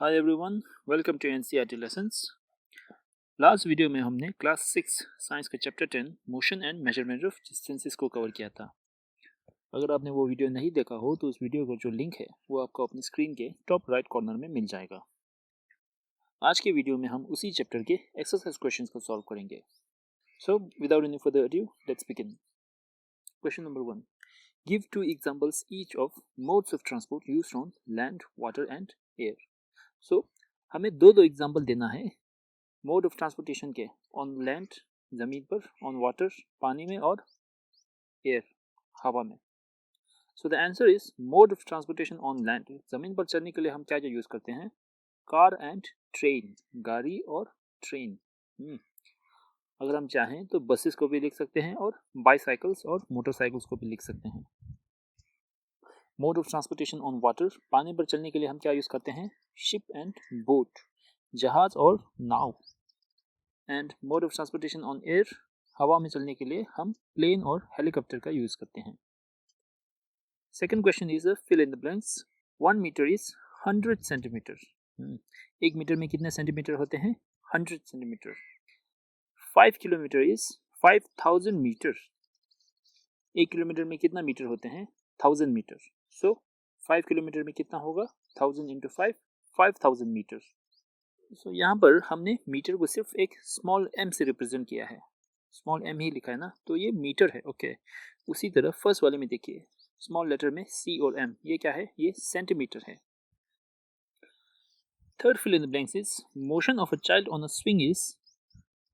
Hi everyone, welcome to NCERT lessons. Last video में हमने class 6 science का chapter 10 motion and measurement of distances को cover किया था। अगर आपने वो वीडियो नहीं देखा हो तो उस वीडियो का जो लिंक है वो आपको अपनी स्क्रीन के टॉप राइट कॉर्नर में मिल जाएगा। आज के वीडियो में हम उसी चैप्टर के एक्सरसाइज क्वेश्चंस को सॉल्व करेंगे। So without any further adieu, let's begin. Question number 1, give two examples each of modes of transport used on land, water and air. So हमें दो एग्जांपल देना है मोड ऑफ ट्रांसपोर्टेशन के, on land जमीन पर, on water पानी में, और एयर हवा में। So the answer is mode of transportation on land. जमीन पर चलने के लिए हम क्या क्या यूज करते हैं? कार एंड ट्रेन, गाड़ी और ट्रेन। अगर हम चाहें तो बसेस को भी लिख सकते हैं और बाईसाइकिल्स और मोटरसाइकिल्स को भी लिख सकते हैं। Mode of transportation on water, पानी पर चलने के लिए हम क्या यूज करते हैं? शिप एंड बोट, जहाज और नाव। And mode of transportation on air, हवा में चलने के लिए हम प्लेन और हेलीकॉप्टर का यूज करते हैं। Second question is fill in the blanks. 1 metre is 100 centimetre. 1 metre में कितने सेंटीमीटर होते हैं? 100 centimetre. 5 kilometre is 5000 metre. 1 kilometre में कितना मीटर होते हैं? 1000 मीटर। सो 5 किलोमीटर में कितना होगा? 1000 इंटू 5, 5000 मीटर। सो यहाँ पर हमने मीटर को सिर्फ एक स्मॉल m से रिप्रेजेंट किया है, स्मॉल m ही लिखा है ना, तो ये मीटर है। ओके उसी तरह फर्स्ट वाले में देखिए, स्मॉल लेटर में c और m, ये क्या है? ये सेंटीमीटर है। Third fill in the blanks is motion of a child on a swing is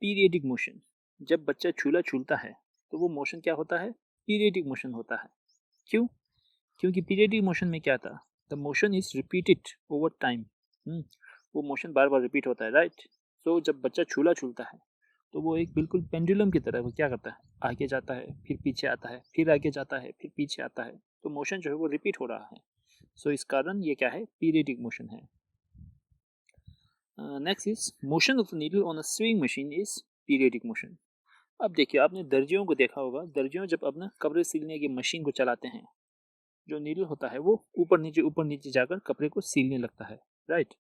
periodic motion. जब बच्चा झूला झूलता है तो वो मोशन क्या होता है? पीरियडिक मोशन होता है। क्यों? क्योंकि पीरियडिक मोशन में क्या था? The motion is repeated over time. वो मोशन बार बार रिपीट होता है, राइट? सो जब बच्चा झूला झूलता है तो वो एक बिल्कुल पेंडुलम की तरह वो क्या करता है? आगे जाता है, फिर पीछे आता है, फिर आगे जाता है, फिर पीछे आता है। तो मोशन जो है वो रिपीट हो रहा है। सो इस कारण ये क्या है? पीरियडिक मोशन है। Next is motion of the needle on a swing machine is periodic motion. अब देखिए, आपने दर्जियों को देखा होगा, दर्जियों जब अपना कपड़े सिलने की मशीन को चलाते हैं, जो नीडल होता है वो ऊपर नीचे जाकर कपड़े को सीलने लगता है, राइट?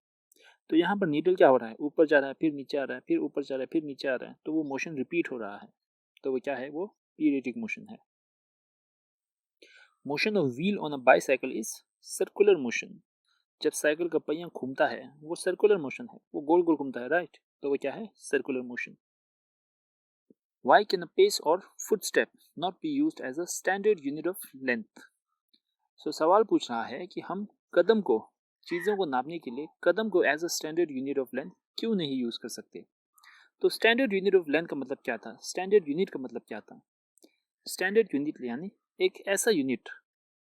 तो यहाँ पर नीडल क्या हो रहा है? ऊपर जा रहा है, फिर नीचे आ रहा है, फिर ऊपर जा रहा है, फिर नीचे आ रहा है, तो वो मोशन रिपीट हो रहा है। तो वो क्या है? वो पीरियडिक मोशन है। Motion of wheel on a bicycle is circular motion. जब साइकिल का पहिया घूमता है वो सर्कुलर मोशन है, वो गोल गोल घूमता है, राइट? तो वो क्या है? Circular motion. Why can a pace or footstep not be used as a standard unit of length? सो सवाल पूछ रहा है कि हम कदम को, चीज़ों को नापने के लिए कदम को as a standard unit of length क्यों नहीं यूज कर सकते? तो स्टैंडर्ड यूनिट ऑफ लेंथ का मतलब क्या था? स्टैंडर्ड यूनिट का मतलब क्या था? स्टैंडर्ड यूनिट यानी एक ऐसा यूनिट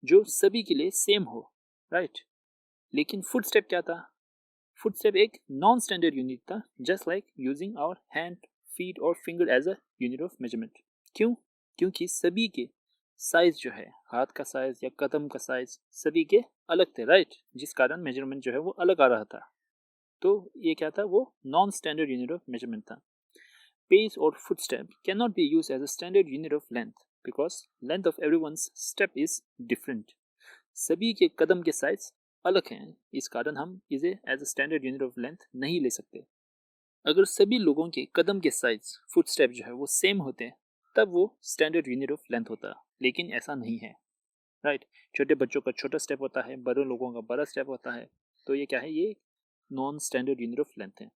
जो सभी के लिए सेम हो, राइट? लेकिन फुटस्टेप क्या था? फुटस्टेप एक नॉन स्टैंडर्ड यूनिट था, just like using our hand, feet और finger as a unit of measurement. क्यों? क्योंकि सभी के साइज जो है, हाथ का साइज या कदम का साइज, सभी के अलग थे, राइट? जिस कारण मेजरमेंट जो है वो अलग आ रहा था। तो ये क्या था? वो non standard unit of measurement था। पेस और footstep can not be use as a standard unit of length because length of everyone's step is different. सभी के कदम के साइज अलग हैं, इस कारण हम इसे as a standard unit of length नहीं ले सकते। अगर सभी लोगों के कदम के साइज, फुटस्टेप जो है वो सेम होते तब वो स्टैंडर्ड यूनिट ऑफ लेंथ होता, लेकिन ऐसा नहीं है, राइट? छोटे बच्चों का छोटा स्टेप होता है, बड़े लोगों का बड़ा स्टेप होता है, तो ये क्या है? ये non standard unit of length है।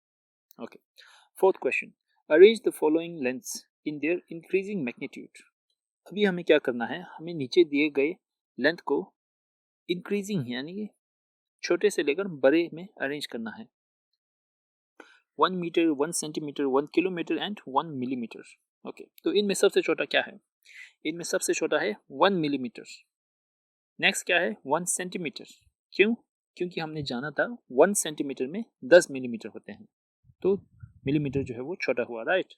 Okay, fourth question, arrange the following lengths in their increasing magnitude. अभी हमें क्या करना है? हमें नीचे दिए गए लेंथ को इंक्रीजिंग यानी कि छोटे से लेकर बड़े में अरेंज करना है। 1 metre, 1 centimetre, 1 kilometre and 1 millimetre. Okay, तो इनमें सबसे छोटा क्या है? इनमें सबसे छोटा है 1 मिलीमीटर। नेक्स्ट क्या है? 1 सेंटीमीटर। क्यों? क्योंकि हमने जाना था 1 सेंटीमीटर में 10 मिलीमीटर होते हैं, तो मिलीमीटर जो है वो छोटा हुआ, राइट?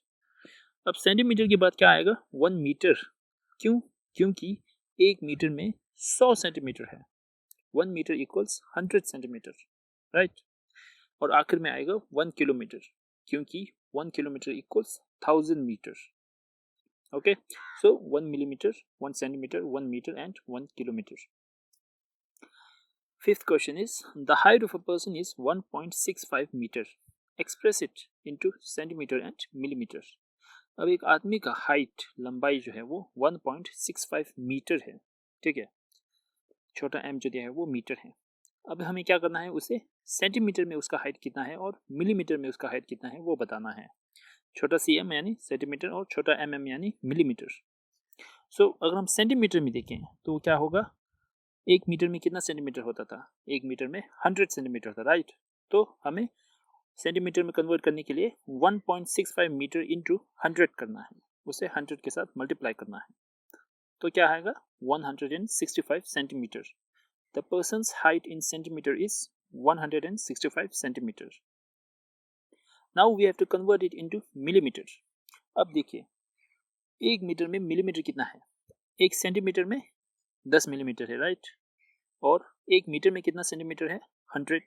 अब सेंटीमीटर के बाद क्या आएगा? 1 मीटर। क्यों? क्योंकि 1 मीटर में 100 सेंटीमीटर है। 1 मीटर इक्वल्स 100 सेंटीमीटर, राइट? और आखिर में आएगा 1 किलोमीटर, क्योंकि 1 kilometre equals 1000 metre. Okay, so 1 millimetre, 1 centimetre, 1 metre and 1 kilometre. Fifth question is, the height of a person is 1.65 meter. Express it into centimeter and millimeter. अब एक आदमी का height, लंबाई जो है वो 1.65 मीटर है, ठीक है, छोटा m जो दिया है वो मीटर है। अब हमें क्या करना है, उसे सेंटीमीटर में उसका हाइट कितना है और मिलीमीटर में उसका हाइट कितना है वो बताना है। छोटा cm यानी सेंटीमीटर और छोटा mm यानी मिलीमीटर। सो अगर हम सेंटीमीटर में देखें तो क्या होगा, एक मीटर में कितना सेंटीमीटर होता था, एक मीटर में 100 सेंटीमीटर था, राइट। तो हमें सेंटीमीटर में कन्वर्ट करने के लिए 1.65 मीटर इंटू 100 करना है, उसे 100 के साथ मल्टीप्लाई करना है। तो क्या आएगा, 165 centimetre. The person's height in centimetre is 165 centimetre. Now we have to convert it into millimetre. अब देखिए, एक मीटर में मिलीमीटर कितना है, एक सेंटीमीटर में 10 मिलीमीटर है, राइट। और एक मीटर में कितना सेंटीमीटर है, 100।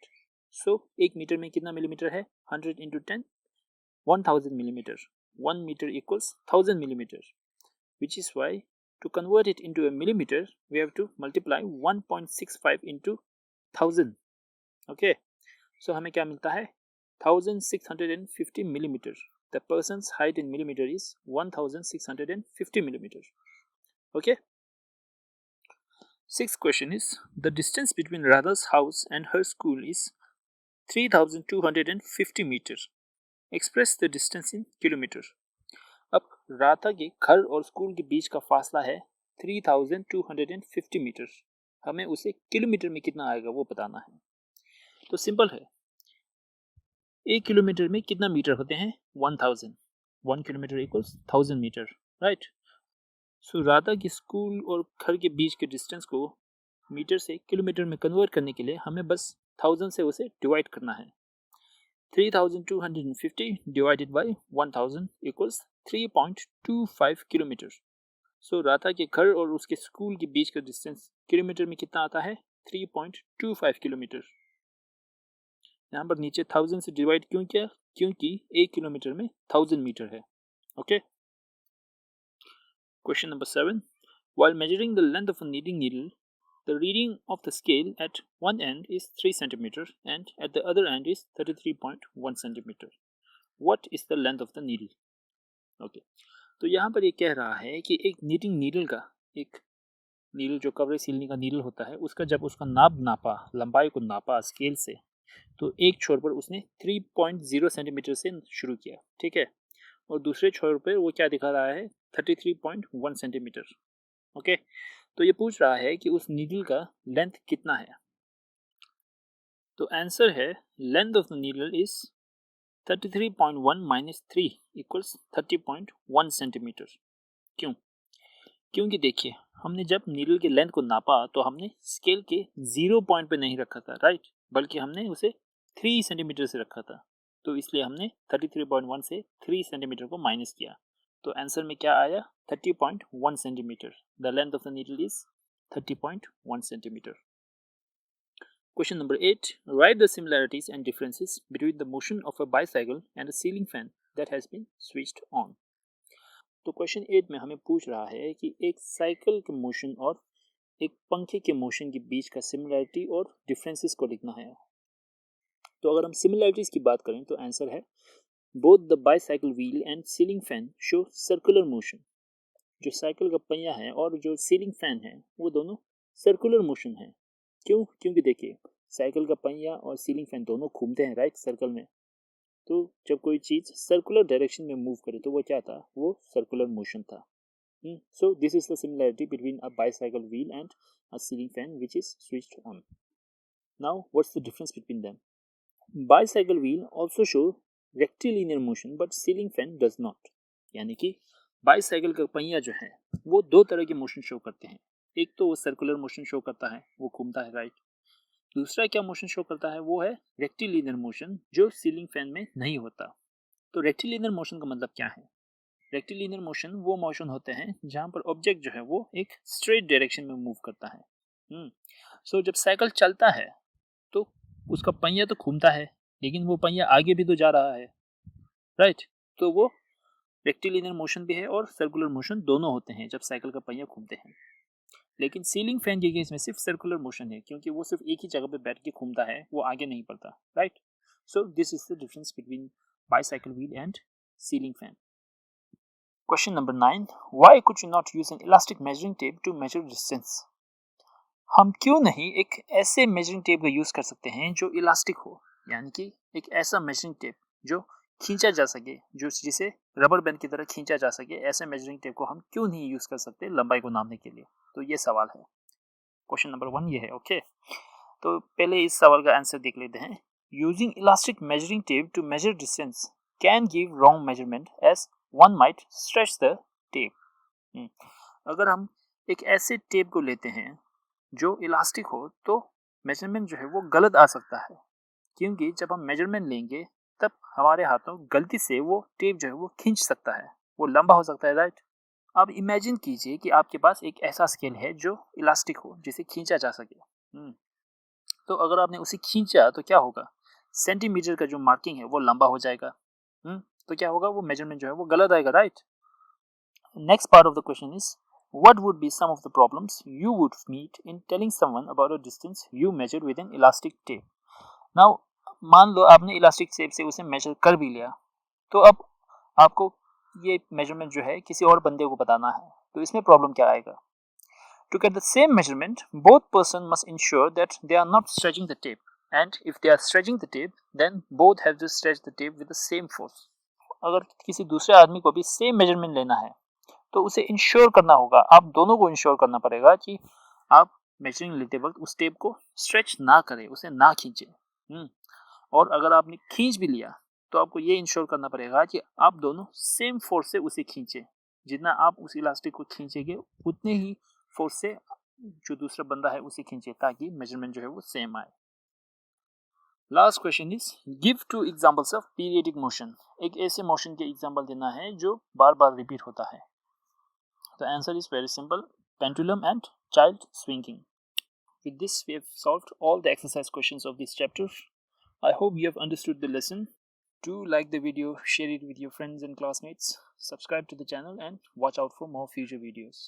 सो एक मीटर में कितना मिलीमीटर है, 100 into 10, 1000 millimeter. 1 meter equals 1000 millimeter, which is why to convert it into a millimeter we have to multiply 1.65 into 1000. Okay, so हमें क्या मिलता है, 1650 millimeter. The person's height in millimeter is 1650 millimeter. Okay. Sixth question is, the distance between Radha's house and her school is 3250 meters. Express the distance in kilometre. अब राधा के घर और school के बीच का फासला है 3250 मीटर। हमें उसे किलोमीटर में कितना आएगा वो बताना है। तो सिंपल है, एक किलोमीटर में कितना मीटर होते हैं, 1000। 1 किलोमीटर इक्वल्स 1000 मीटर, राइट। सो राधा के स्कूल और घर के बीच के डिस्टेंस को मीटर से किलोमीटर में कन्वर्ट करने के लिए हमें बस 1000 से उसे डिवाइड करना है। 3250 divided by 1000 equals 3.25 kilometre. So Radha के घर और उसके स्कूल के बीच का डिस्टेंस किलोमीटर में कितना आता है, 3.25 किलोमीटर। यहाँ पर नीचे 1000 से डिवाइड क्यों किया, क्योंकि एक किलोमीटर में 1000 मीटर है। Okay. Question number 7, while measuring the length of a knitting needle, the reading of the scale at one end is 3 cm and at the other end is 33.1 cm. What is the length of the needle? Okay. तो यहाँ पर ये कह रहा है कि एक knitting needle का, एक नीडल जो कवरेज सिलने का नीडल होता है, उसका जब उसका नापा, लंबाई को नापा स्केल से, तो एक छोर पर उसने 3.0 सेंटीमीटर से शुरू किया, ठीक है, और दूसरे छोर पर वो क्या दिखा रहा है, 33.1 सेंटीमीटर। ओके। तो ये पूछ रहा है कि उस नीडल का लेंथ कितना है। तो आंसर है, length of the needle is 33.1 minus 3 equals 30.1 centimetre. क्यों? क्योंकि देखिए, हमने जब नीडल के लेंथ को नापा तो हमने स्केल के 0 पॉइंट पे नहीं रखा था, राइट, बल्कि हमने उसे 3 सेंटीमीटर से रखा था। तो इसलिए हमने 33.1 से 3 सेंटीमीटर को माइनस किया। तो आंसर में क्या आया, 30.1 centimetre. The length of the needle is 30.1 centimetre. Question number 8. Write the similarities and differences between the motion of a bicycle and a ceiling fan that has been switched on. तो question 8 में हमें पूछ रहा है कि एक cycle के motion और एक पंखे के मोशन के बीच का सिमिलरिटी और डिफरेंसेस को लिखना है। तो अगर हम सिमिलरिटीज की बात करें तो आंसर है, both the bicycle wheel and ceiling fan show circular motion. जो साइकिल का पहिया है और जो सीलिंग फैन है वो दोनों सर्कुलर मोशन है। क्यों? क्योंकि देखिए, साइकिल का पहिया और सीलिंग फैन दोनों घूमते हैं, राइट, सर्कल में। तो जब कोई चीज सर्कुलर डायरेक्शन में मूव करे तो वो क्या था, वो सर्कुलर मोशन था। So this is the similarity between a bicycle wheel and a ceiling fan which is switched on. Now what's the difference between them? Bicycle wheel also show rectilinear motion but ceiling fan does not. यानी कि bicycle का पहिया जो है वो दो तरह के मोशन शो करते हैं। एक तो वो सर्कुलर मोशन शो करता है, वो घूमता है, राइट। दूसरा क्या मोशन शो करता है, वो है रेक्टिलिनियर मोशन, जो सीलिंग फैन में नहीं होता। तो रेक्टिलिनियर मोशन का मतलब क्या है? रेक्टिलिनियर मोशन वो मोशन होते हैं जहां पर ऑब्जेक्ट जो है वो एक स्ट्रेट डायरेक्शन में मूव करता है। सो जब साइकिल चलता है तो उसका पहिया तो घूमता है, लेकिन वो पहिया आगे भी तो जा रहा है, राइट। तो वो रेक्टिलिनियर मोशन भी है और सर्कुलर मोशन दोनों होते हैं जब साइकिल का पहिया घूमते हैं। लेकिन सीलिंग फैन के केस में सिर्फ सर्कुलर मोशन है, क्योंकि वो सिर्फ एक ही जगह पे बैठ के घूमता है, वो आगे नहीं बढ़ता, right? So this is the difference between bicycle wheel and ceiling fan. Question number 9. Why could you not use an elastic measuring tape to measure distance? हम क्यों नहीं एक ऐसे मेजरिंग टेप का यूज़ कर सकते हैं जो इलास्टिक हो, यानी कि एक ऐसा मेजरिंग टेप जो खींचा जा सके, जो जिसे रबर बैंड की तरह खींचा जा सके, ऐसे मेजरिंग टेप को हम क्यों नहीं यूज़ कर सकते लंबाई को नापने के लिए? तो ये सवाल है. क्वेश्चन नंबर 1 ये है. ओके, तो पहले इस सवाल का आंसर देख लेते हैं. Using elastic measuring tape to measure distance can give wrong measurement as one might stretch the tape. अगर हम एक ऐसे टेप को लेते हैं जो इलास्टिक हो तो मेजरमेंट जो है वो गलत आ सकता है, क्योंकि जब हम मेजरमेंट लेंगे तब हमारे हाथों गलती से वो टेप जो है वो खींच सकता है, वो लंबा हो सकता है, राइट? अब इमेजिन कीजिए कि आपके पास एक ऐसा स्केल है जो इलास्टिक हो, जिसे खींचा जा सके. तो अगर आपने उसे खींचा तो क्या होगा? सेंटीमीटर का जो मार्किंग है वो लंबा हो जाएगा. तो क्या होगा? वो मेजरमेंट जो है वो गलत आएगा, right? Next part of the question is what would be some of the problems you would meet in telling someone about a distance you measured with an elastic tape? Now, मान लो आपने elastic tape से उसे major कर भी लिया, तो अब आपको ये मेजरमेंट जो है किसी और बंदे को बताना है, तो इसमें प्रॉब्लम क्या आएगा? To get the same measurement, both person must ensure that they are not stretching the tape, and if they are stretching the tape, then both have to stretch the tape with the same force. अगर किसी दूसरे आदमी को भी same measurement लेना है तो उसे इंश्योर करना होगा, आप दोनों को इंश्योर करना पड़ेगा कि आप मेजरिंग लेते वक्त उस टेप को स्ट्रेच ना करें, उसे ना खींचे. और अगर आपने खींच भी लिया तो आपको ये इंश्योर करना पड़ेगा कि आप दोनों सेम फोर्स से उसे खींचे. जितना आप उस इलास्टिक को खींचेंगे उतने ही फोर्स से जो दूसरा बंदा है उसे खींचे, ताकि मेजरमेंट जो है वो सेम आए. Last question is give 2 examples of periodic motion. एक ऐसे मोशन के एग्जांपल देना है जो बार बार रिपीट होता है. The answer is very simple: pendulum and child swinging. With this, we have solved all the exercise questions of this chapter. I hope you have understood the lesson. Do like the video, share it with your friends and classmates, subscribe to the channel, and watch out for more future videos.